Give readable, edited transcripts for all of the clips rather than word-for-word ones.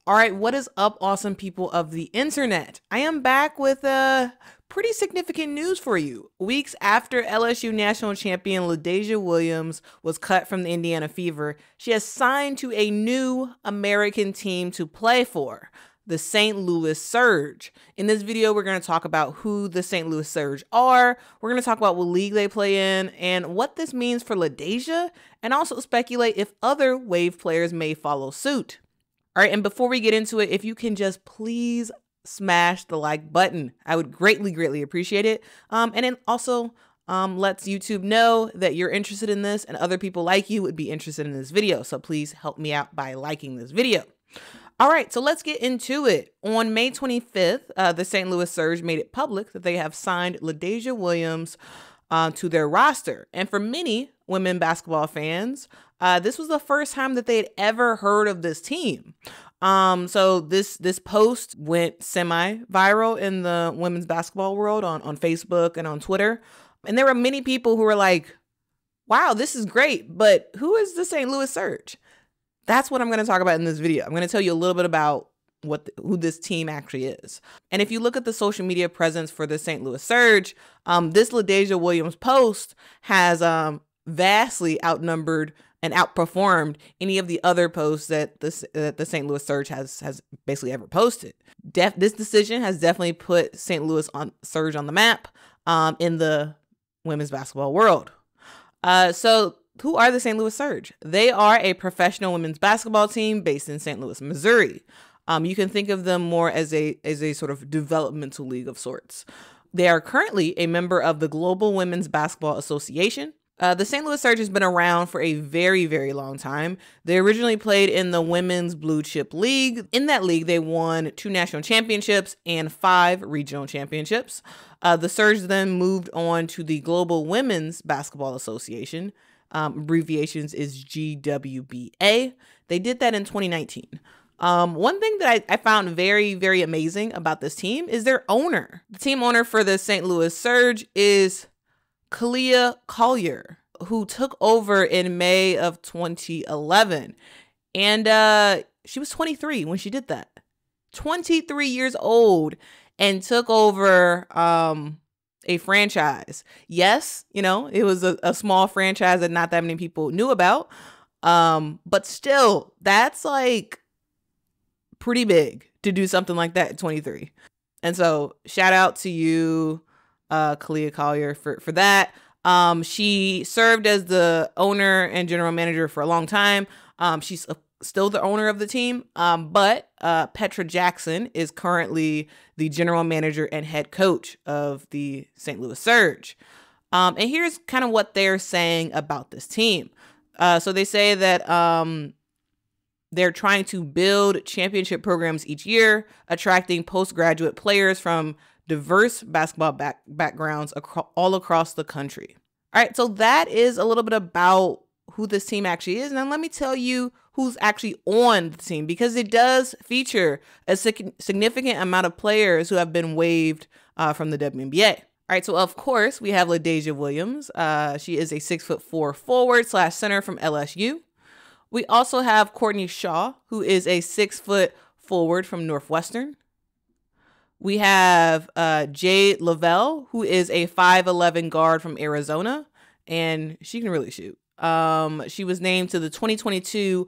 All right, what is up, awesome people of the internet? I am back with pretty significant news for you. Weeks after LSU national champion LaDazhia Williams was cut from the Indiana Fever, she has signed to a new American team to play for, the St. Louis Surge. In this video, we're going to talk about who the St. Louis Surge are. We're going to talk about what league they play in and what this means for LaDazhia, and also speculate if other waived players may follow suit. All right, and before we get into it, if you can just please smash the like button, I would greatly appreciate it. And then also lets YouTube know that you're interested in this and other people like you would be interested in this video. So please help me out by liking this video. All right, so let's get into it. On May 25th, the St. Louis Surge made it public that they have signed LaDazhia Williams to their roster. And for many women basketball fans, this was the first time that they had ever heard of this team. So this post went semi-viral in the women's basketball world on Facebook and on Twitter. And there were many people who were like, wow, this is great, but who is the St. Louis Surge? That's what I'm going to talk about in this video. I'm going to tell you a little bit about who this team actually is. And if you look at the social media presence for the St. Louis Surge, this LaDazhia Williams post has vastly outnumbered and outperformed any of the other posts that the St. Louis Surge has basically ever posted. This decision has definitely put St. Louis Surge on the map in the women's basketball world. So who are the St. Louis Surge? They are a professional women's basketball team based in St. Louis, Missouri. You can think of them more as a sort of developmental league of sorts. They are currently a member of the Global Women's Basketball Association. The St. Louis Surge has been around for a very long time. They originally played in the Women's Blue Chip League. In that league, they won 2 national championships and 5 regional championships. The Surge then moved on to the Global Women's Basketball Association. Abbreviations is GWBA. They did that in 2019. One thing that I found very amazing about this team is their owner. The team owner for the St. Louis Surge is Kalia Collier, who took over in May of 2011. And she was 23 when she did that. 23 years old and took over a franchise. Yes, you know, it was a small franchise that not that many people knew about. But still, that's like pretty big to do something like that at 23. And so shout out to you, Kalia Collier, for that. She served as the owner and general manager for a long time. She's still the owner of the team, but Petra Jackson is currently the general manager and head coach of the St. Louis Surge. And here's kind of what they're saying about this team. So they say that they're trying to build championship programs each year, attracting postgraduate players from diverse basketball backgrounds all across the country. All right, so that is a little bit about who this team actually is. And then let me tell you who's actually on the team, because it does feature a significant amount of players who have been waived from the WNBA. All right, so of course, we have LaDazhia Williams. She is a 6'4" forward / center from LSU. We also have Courtney Shaw, who is a 6 foot forward from Northwestern. We have Jade Lavelle, who is a 5'11" guard from Arizona, and she can really shoot. She was named to the 2022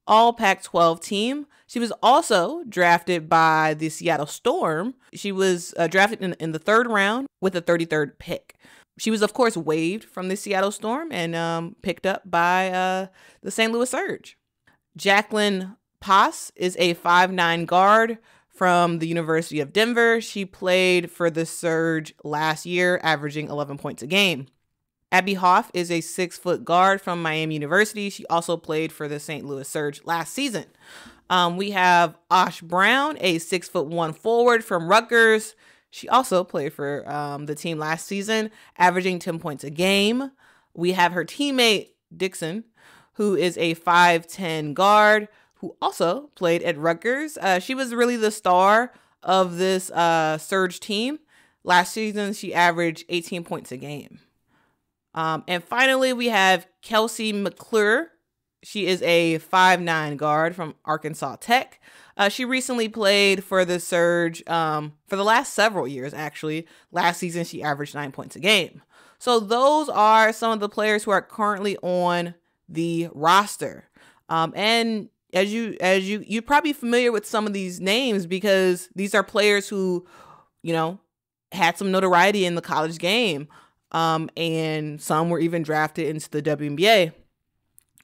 All Pac-12 team. She was also drafted by the Seattle Storm. She was drafted in the 3rd round with the 33rd pick. She was, of course, waived from the Seattle Storm and picked up by the St. Louis Surge. Jacqueline Pass is a 5'9" guard from the University of Denver. She played for the Surge last year, averaging 11 points a game. Abby Hoff is a 6 foot guard from Miami University. She also played for the St. Louis Surge last season. We have Osh Brown, a 6'1" forward from Rutgers. She also played for the team last season, averaging 10 points a game. We have her teammate, Dixon, who is a 5'10" guard, who also played at Rutgers. She was really the star of this Surge team. Last season, she averaged 18 points a game. And finally, we have Kelsey McClure. She is a 5'9" guard from Arkansas Tech. She recently played for the Surge for the last several years, actually. Last season, she averaged 9 points a game. So those are some of the players who are currently on the roster. And you're probably familiar with some of these names because these are players who, had some notoriety in the college game. And some were even drafted into the WNBA.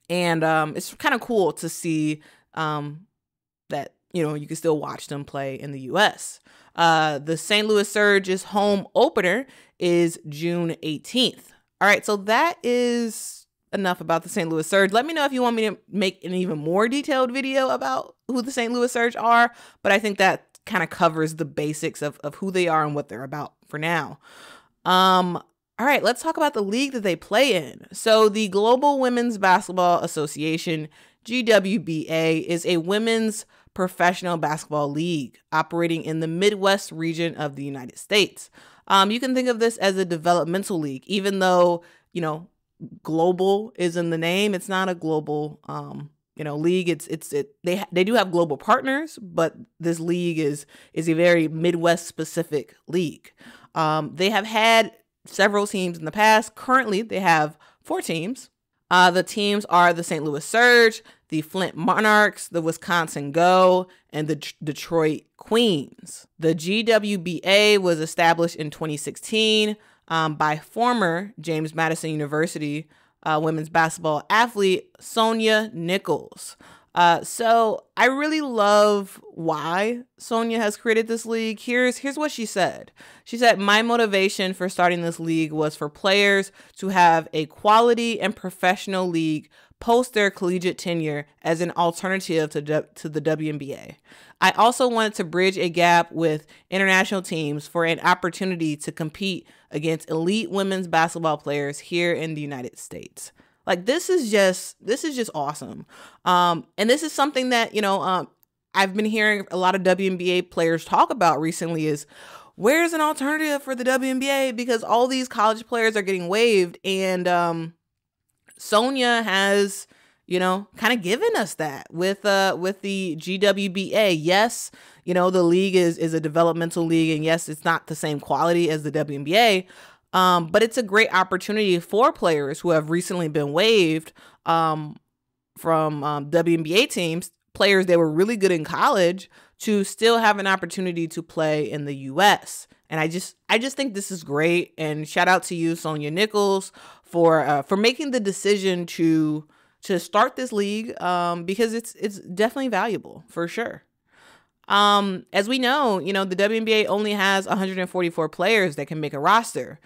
And it's kind of cool to see that, you can still watch them play in the U.S. The St. Louis Surge's home opener is June 18th. All right, so that is enough about the St. Louis Surge. Let me know if you want me to make an even more detailed video about who the St. Louis Surge are, but I think that kind of covers the basics of who they are and what they're about for now. All right, let's talk about the league that they play in. So the Global Women's Basketball Association, GWBA, is a women's professional basketball league operating in the Midwest region of the United States. You can think of this as a developmental league, even though, global is in the name. It's not a global, league. They do have global partners, but this league is a very Midwest specific league. They have had several teams in the past. Currently, they have 4 teams. The teams are the St. Louis Surge, the Flint Monarchs, the Wisconsin Go, and the Detroit Queens. The GWBA was established in 2016 by former James Madison University women's basketball athlete Sonia Nichols. So I really love why Sonia has created this league. Here's what she said. She said, "My motivation for starting this league was for players to have a quality and professional league post their collegiate tenure as an alternative to the WNBA. I also wanted to bridge a gap with international teams for an opportunity to compete against elite women's basketball players here in the United States." Like, this is just awesome. And this is something that, I've been hearing a lot of WNBA players talk about recently is, where's an alternative for the WNBA? Because all these college players are getting waived. And Sonia has, kind of given us that with the GWBA. Yes, the league is a developmental league. And yes, it's not the same quality as the WNBA. But it's a great opportunity for players who have recently been waived from WNBA teams, players that were really good in college, to still have an opportunity to play in the U.S. And I just think this is great. And shout out to you, Sonia Nichols, for making the decision to start this league because it's definitely valuable for sure. As we know, the WNBA only has 144 players that can make a roster.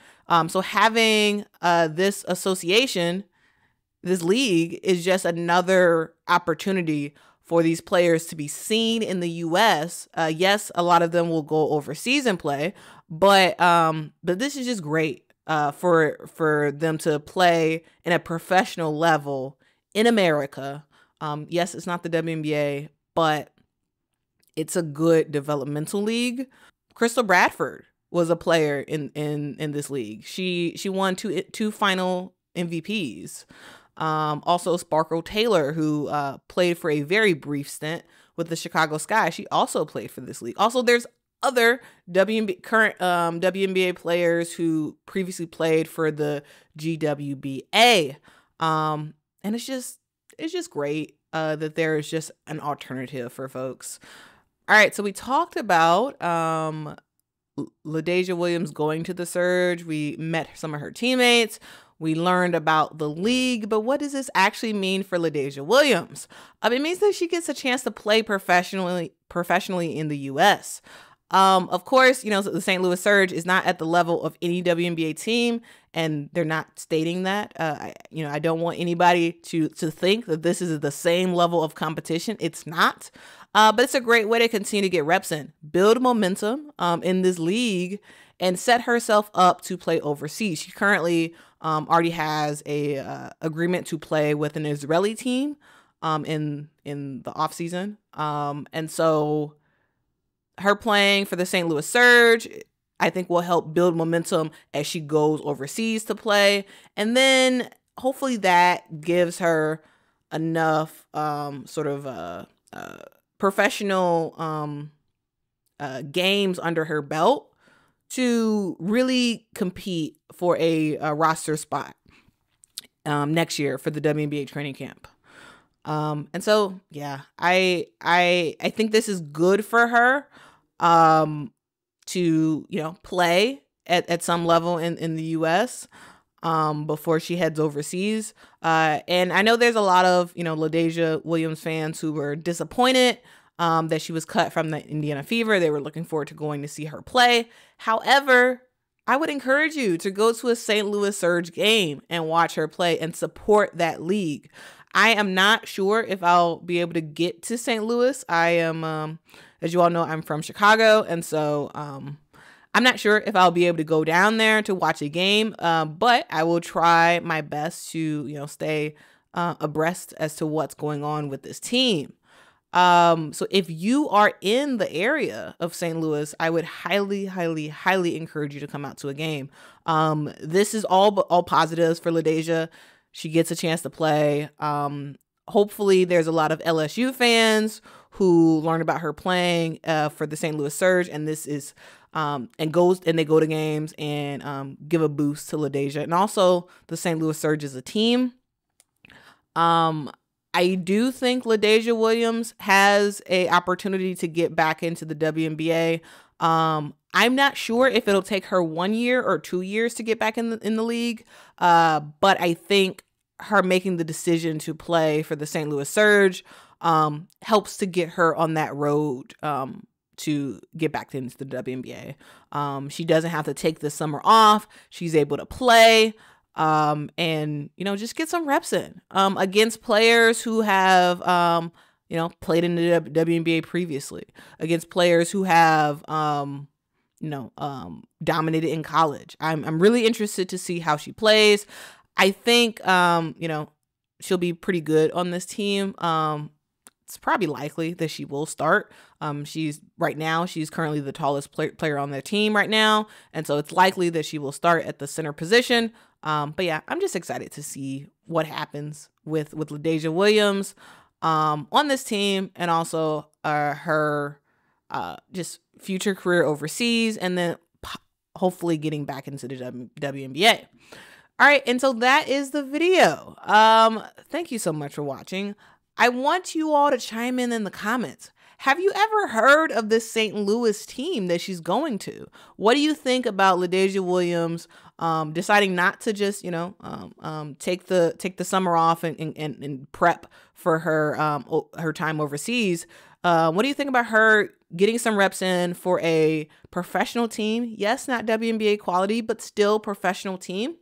So having this association, this league, is just another opportunity for these players to be seen in the U.S. Yes, a lot of them will go overseas and play, but this is just great for them to play in a professional level in America. Yes, it's not the WNBA, but it's a good developmental league. Crystal Bradford was a player in this league. She won two final MVPs. Also Sparkle Taylor, who played for a very brief stint with the Chicago Sky. She also played for this league. Also, there's other current WNBA players who previously played for the GWBA. And it's just great that there is just an alternative for folks. All right, so we talked about LaDazhia Williams going to the Surge. We met some of her teammates. We learned about the league, but what does this actually mean for LaDazhia Williams? It means that she gets a chance to play professionally in the U.S. Of course, the St. Louis Surge is not at the level of any WNBA team, and they're not stating that. I don't want anybody to think that this is the same level of competition. It's not. But it's a great way to continue to get reps in, build momentum in this league, and set herself up to play overseas. She currently already has a agreement to play with an Israeli team in the offseason. And so her playing for the St. اس Surge, I think, will help build momentum as she goes overseas to play. And then hopefully that gives her enough professional games under her belt to really compete for a roster spot next year for the WNBA training camp. And so, yeah, I think this is good for her to, play at some level in the U.S. Before she heads overseas. And I know there's a lot of, LaDazhia Williams fans who were disappointed that she was cut from the Indiana Fever. They were looking forward to going to see her play. However, I would encourage you to go to a St. Louis Surge game and watch her play and support that league. I am not sure if I'll be able to get to St. Louis. I am, as you all know, I'm from Chicago. And so I'm not sure if I'll be able to go down there to watch a game, but I will try my best to, stay abreast as to what's going on with this team. So if you are in the area of St. Louis, I would highly, highly, highly encourage you to come out to a game. This is all positives for LaDazhia. She gets a chance to play. Hopefully there's a lot of LSU fans who learned about her playing for the St. Louis Surge, and this is and they go to games and give a boost to LaDazhia, and also the St. Louis Surge as a team. I do think LaDazhia Williams has a opportunity to get back into the WNBA. I'm not sure if it'll take her 1 year or 2 years to get back in the league, but I think her making the decision to play for the St. Louis Surge helps to get her on that road to get back into the WNBA. She doesn't have to take the summer off. She's able to play and, just get some reps in against players who have, played in the WNBA previously, against players who have, dominated in college. I'm really interested to see how she plays. I think, she'll be pretty good on this team. It's probably likely that she will start. She's currently the tallest player on their team right now. And so it's likely that she will start at the center position. But yeah, I'm just excited to see what happens with LaDazhia Williams on this team, and also her just future career overseas, and then hopefully getting back into the WNBA. All right, and so that is the video. Thank you so much for watching. I want you all to chime in the comments. Have you ever heard of this St. Louis team that she's going to? What do you think about LaDazhia Williams deciding not to just, take the summer off and prep for her time overseas? What do you think about her getting some reps in for a professional team? Yes, not WNBA quality, but still professional team.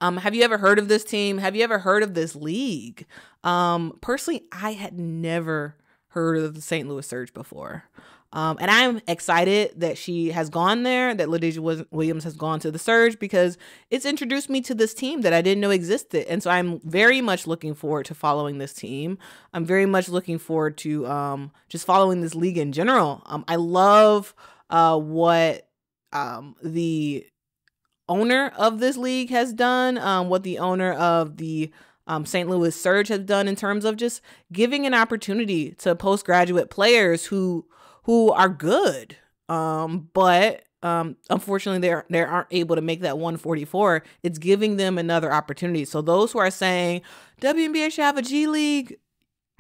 Have you ever heard of this team? Have you ever heard of this league? Personally, I had never heard of the St. Louis Surge before. And I'm excited that she has gone there, that LaDazhia Williams has gone to the Surge, because it's introduced me to this team that I didn't know existed. And so I'm very much looking forward to following this team. I'm very much looking forward to just following this league in general. I love what the owner of this league has done, what the owner of the St. Louis Surge has done in terms of just giving an opportunity to postgraduate players who are good, but unfortunately they aren't able to make that 144. It's giving them another opportunity. So those who are saying WNBA should have a G League,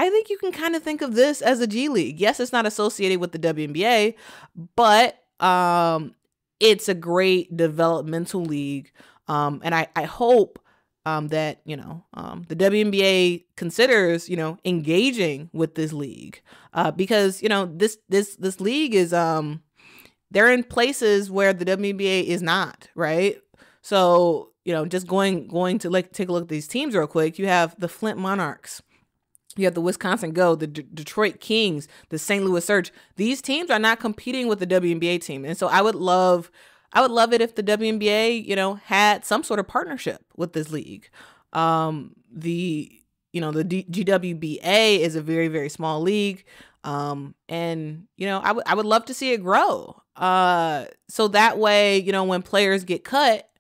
I think you can kind of think of this as a G League. Yes, it's not associated with the WNBA, but it's a great developmental league. And I hope that, the WNBA considers, engaging with this league, because, this league is, they're in places where the WNBA is not, right? So, just going to take a look at these teams real quick. You have the Flint Monarchs. You have the Wisconsin Go, the Detroit Kings, the St. Louis Surge. These teams are not competing with the WNBA team. And so I would love it if the WNBA, had some sort of partnership with this league. The GWBA is a very, very small league. And, I would love to see it grow. So that way, when players get cut,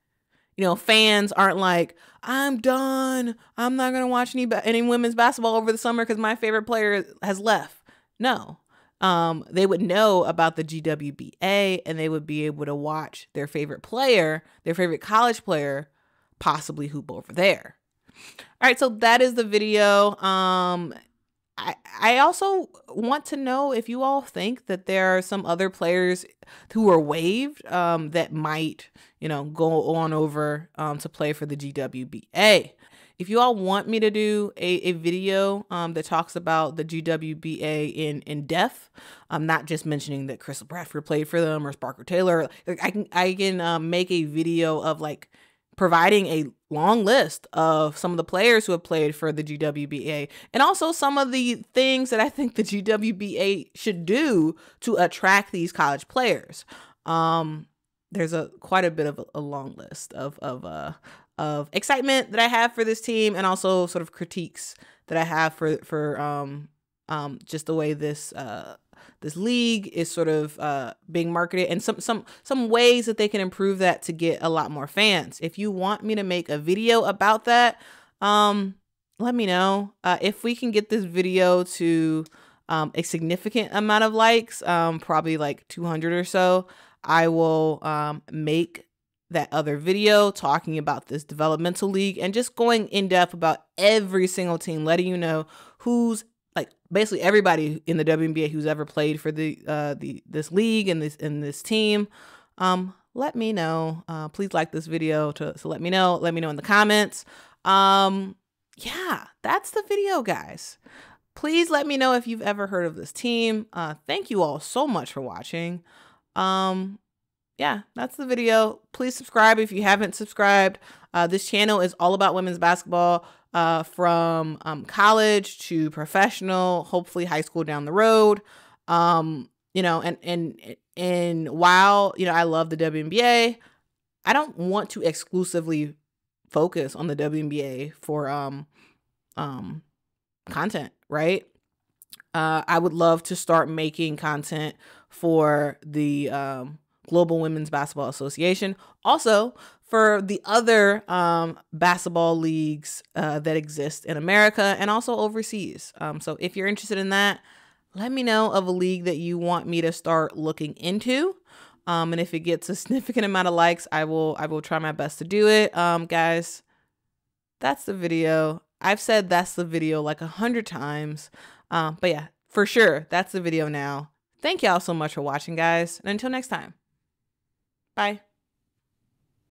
fans aren't like, I'm done. I'm not going to watch any women's basketball over the summer because my favorite player has left. No. They would know about the GWBA, and they would be able to watch their favorite player, their favorite college player, possibly hoop over there. All right, so that is the video. I also want to know if you all think that there are some other players who are waived that might, go on over to play for the GWBA. If you all want me to do a video that talks about the GWBA in depth, I'm not just mentioning that Crystal Bradford played for them or Sparker Taylor. I can make a video of like providing a long list of some of the players who have played for the GWBA and also some of the things that I think the GWBA should do to attract these college players. There's quite a bit of a long list of excitement that I have for this team, and also sort of critiques that I have for just the way this league is sort of being marketed, and some ways that they can improve that to get a lot more fans. If you want me to make a video about that, let me know. If we can get this video to a significant amount of likes, probably like 200 or so, I will make that other video talking about this developmental league and just going in depth about every single team, letting you know who's like basically everybody in the WNBA who's ever played for this league and this team. Let me know. Please like this video to let me know. Let me know in the comments. Yeah, that's the video, guys. Please let me know if you've ever heard of this team. Thank you all so much for watching. Yeah, that's the video. Please subscribe if you haven't subscribed. This channel is all about women's basketball, from college to professional, hopefully high school down the road. And while, I love the WNBA, I don't want to exclusively focus on the WNBA for content, right? I would love to start making content for the Global Women's Basketball Association. Also, for the other basketball leagues that exist in America and also overseas. So if you're interested in that, let me know of a league that you want me to start looking into. And if it gets a significant amount of likes, I will try my best to do it. Guys, that's the video. I've said that's the video like 100 times. But yeah, for sure, that's the video now. Thank y'all so much for watching, guys. And until next time. Bye.